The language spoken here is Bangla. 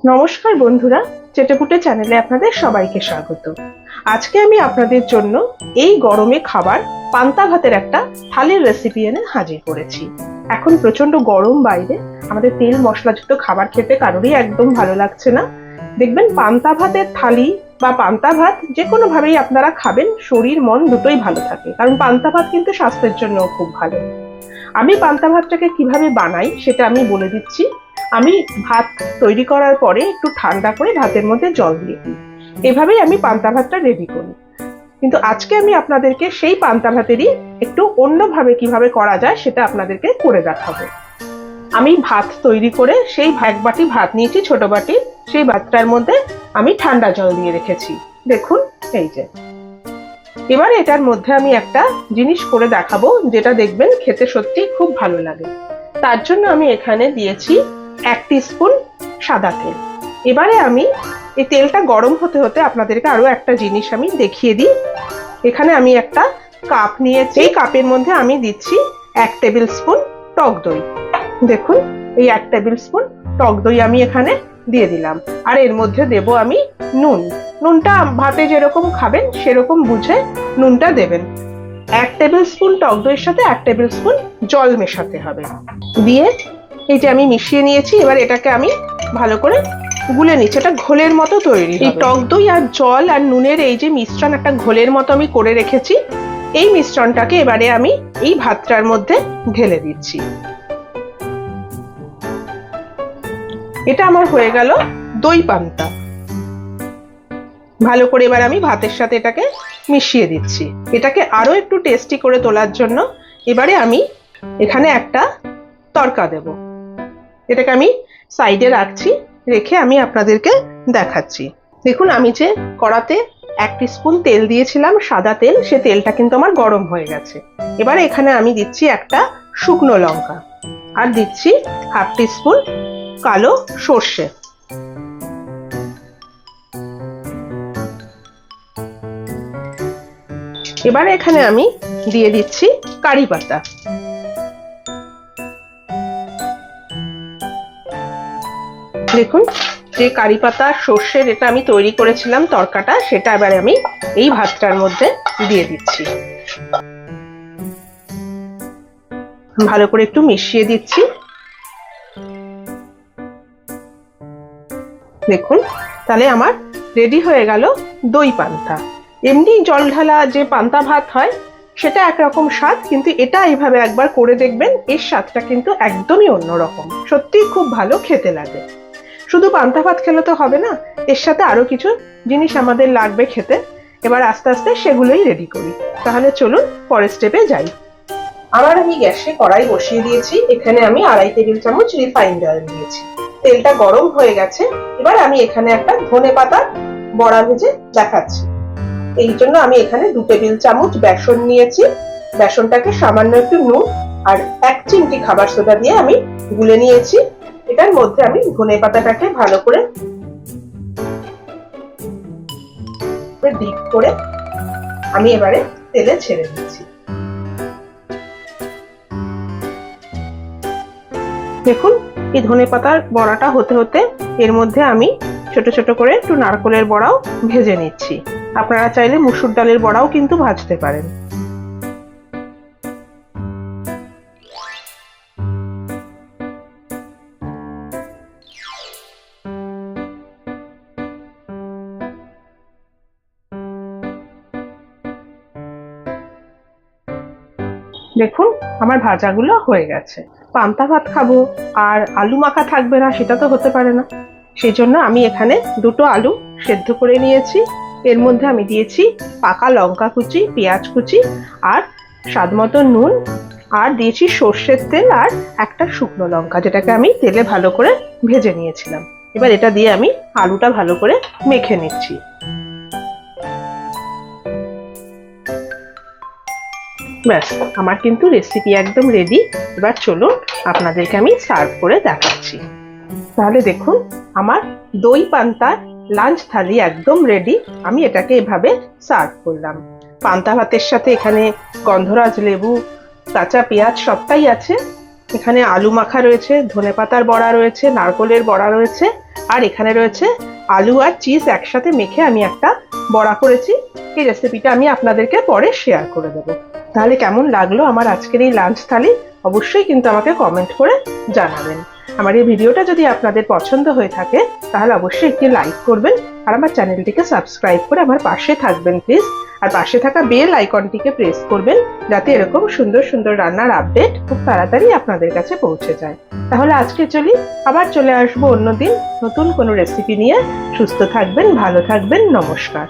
নমস্কার বন্ধুরা, চেটেপুটে চ্যানেলে আপনাদের সবাইকে স্বাগত। আজকে আমি আপনাদের জন্য এই গরমে খাবার পান্তা ভাতের একটা থালির রেসিপি এনে হাজির করেছি। এখন প্রচন্ড গরম বাইরে, আমাদের তেল মশলাযুক্ত খাবার খেতে কারোরই একদম ভালো লাগছে না। দেখবেন পান্তা ভাতের থালি বা পান্তা ভাত যে কোনো ভাবেই আপনারা খাবেন, শরীর মন দুটোই ভালো থাকে, কারণ পান্তা ভাত কিন্তু স্বাস্থ্যের জন্য খুব ভালো। আমি পান্তা ভাতটাকে কিভাবে বানাই সেটা আমি বলে দিচ্ছি। আমি ভাত তৈরি করার পরে একটু ঠান্ডা করে ভাতের মধ্যে জল দিয়ে দিই, এভাবেই আমি পান্তা ভাতটা রেডি করি। কিন্তু আজকে আমি আপনাদেরকে সেই পান্তা ভাতেরই একটু অন্যভাবে কিভাবে করা যায় সেটা আপনাদেরকে করে দেখাবো। আমি ভাত তৈরি করে সেই এক বাটি ভাত নিয়েছি, ছোট বাটি, সেই ভাতটার মধ্যে আমি ঠান্ডা জল দিয়ে রেখেছি। দেখুন, এই যে এবার এটার মধ্যে আমি একটা জিনিস করে দেখাবো, যেটা দেখবেন খেতে সত্যি খুব ভালো লাগে। তার জন্য আমি এখানে দিয়েছি 1 টিস্পুন সাদা তেল। এবারে আমি এই তেলটা গরম হতে হতে আপনাদেরকে আরো একটা জিনিস আমি দেখিয়ে দিই। এখানে আমি একটা কাপ নিয়েছি, এই কাপের মধ্যে আমি দিচ্ছি 1 টেবিল স্পুন টক দই। দেখুন, এই 1 টেবিল স্পুন টক দই আমি এখানে দিয়ে দিলাম। আর এর মধ্যে দেব আমি নুন। নুনটা ভাতে যেরকম খাবেন সেরকম বুঝে নুনটা দেবেন। 1 টেবিল স্পুন টক দইয়ের সাথে 1 টেবিল স্পুন জল মেশাতে হবে। দিয়ে এই যে আমি মিশিয়ে নিয়েছি, এবার এটাকে আমি ভালো করে গুলে নিচ্ছি। এটা ঘোলের মতো তৈরি হবে। এই টক দই আর জল আর নুনের এই যে মিশ্রণ, একটা ঘোলের মতো আমি করে রেখেছি। এই মিশ্রণটাকে এবারে আমি এই ভাতটার মধ্যে ঢেলে দিচ্ছি। এটা আমার হয়ে গেল দই পান্তা। ভালো করে এবার আমি ভাতের সাথে এটাকে মিশিয়ে দিচ্ছি। এটাকে আরো একটু টেস্টি করে তোলার জন্য এবারে আমি এখানে একটা তড়কা দেব। এটাকে আমি সাইডে রাখছি, রেখে আমি আপনাদেরকে দেখাচ্ছি। দেখুন, আমি যে কড়াতে 1 টিস্পুন তেল দিয়েছিলাম, সাদা তেল, সে তেলটা কিন্তু আমার গরম হয়ে গেছে। এবারে এখানে আমি দিচ্ছি একটা শুকনো লঙ্কা, আর দিচ্ছি 1/2 টিস্পুন কালো সর্ষে। এবারে এখানে আমি দিয়ে দিচ্ছি কারি পাতা। দেখুন, যে কারি পাতা সর্ষের এটা আমি তৈরি করেছিলাম তরকাটা, সেটা এবারে আমি এই ভাতটার মধ্যে দিয়ে দিচ্ছি। ভালো করে একটু মিশিয়ে দিচ্ছি। দেখুন, তাহলে আমার রেডি হয়ে গেল দই পান্তা। এমনি জল ঢালা যে পান্তা ভাত হয় সেটা একরকম স্বাদ, কিন্তু এটা এইভাবে একবার করে দেখবেন, এর স্বাদটা কিন্তু একদমই অন্যরকম। সত্যিই খুব ভালো খেতে লাগে। শুধু পান্তা ভাত খেলে তো হবে না, এর সাথে আরো কিছু জিনিস আমাদের লাগবে খেতে। এবার আস্তে আস্তে সেগুলোই রেডি করি। তাহলে চলুন পরের স্টেপে যাই। আবার আমি গ্যাসে কড়াই বসিয়ে দিয়েছি। এখানে আমি 2.5 টেবিল চামচ রিফাইন্ড অয়েল দিয়েছি। তেলটা গরম হয়ে গেছে। এবার আমি এখানে একটা ধনেপাতার বড়া ভেজে দেখাচ্ছি। এই জন্য আমি এখানে 2 টেবিল চামচ বেসন নিয়েছি। বেসনটাকে সামান্য একটু নুন আর 1 চিমটি খাবার সোডা দিয়ে আমি গুলে নিয়েছি। এটার মধ্যে আমি ধনেপাতাটাকে ভালো করে ডিপ করে আমি এবারে তেলে ছেড়ে দিচ্ছি। দেখুন, এই ধনেপাতার বড়াটা হতে হতে এর মধ্যে আমি ছোট ছোট করে একটু নারকেলের বড়াও ভেজে নিচ্ছি। আপনারা চাইলে মুসুর ডালের বড়াও কিন্তু ভাজতে পারেন। দেখুন, আমার ভাজাগুলো হয়ে গেছে। পান্তা ভাত খাবো আর আলু মাখা থাকবে না, সেটা তো হতে পারে না। সেই জন্য আমি এখানে 2টো আলু সেদ্ধ করে নিয়েছি। এর মধ্যে আমি দিয়েছি পাকা লঙ্কা কুচি, পেঁয়াজ কুচি, আর স্বাদ মতো নুন, আর দিয়েছি সর্ষের তেল আর একটা শুকনো লঙ্কা, যেটাকে আমি তেলে ভালো করে ভেজে নিয়েছিলাম। এবার এটা দিয়ে আমি আলুটা ভালো করে মেখে নিচ্ছি। ব্যাস, আমার কিন্তু রেসিপি একদম রেডি। এবার চলুন আপনাদেরকে আমি সার্ভ করে দেখাচ্ছি। তাহলে দেখুন, আমার দই পান্তার লাঞ্চ থালি একদম রেডি। আমি এটাকে এভাবে সার্ভ করলাম। পান্তা ভাতের সাথে এখানে গন্ধরাজ লেবু, কাঁচা পেঁয়াজ সবটাই আছে। এখানে আলু মাখা রয়েছে, ধনেপাতার বড়া রয়েছে, নারকেলের বড়া রয়েছে, আর এখানে রয়েছে আলু আর চিজ একসাথে মেখে আমি একটা বড়া করেছি। এই রেসিপিটা আমি আপনাদেরকে পরে শেয়ার করে দেবো। তাহলে কেমন লাগলো আমার আজকের এই লাঞ্চ থালি অবশ্যই কিন্তু আমাকে কমেন্ট করে জানাবেন। আমার এই ভিডিওটা যদি আপনাদের পছন্দ হয়ে থাকে তাহলে অবশ্যই একটি লাইক করবেন আর আমার চ্যানেলটিকে সাবস্ক্রাইব করে আমার পাশে থাকবেন প্লিজ। আর পাশে থাকা বেল আইকনটিকে প্রেস করবেন যাতে এরকম সুন্দর সুন্দর রান্নার আপডেট খুব তাড়াতাড়ি আপনাদের কাছে পৌঁছে যায়। তাহলে আজকে চলি, আবার চলে আসবো অন্যদিন নতুন কোনো রেসিপি নিয়ে। সুস্থ থাকবেন, ভালো থাকবেন, নমস্কার।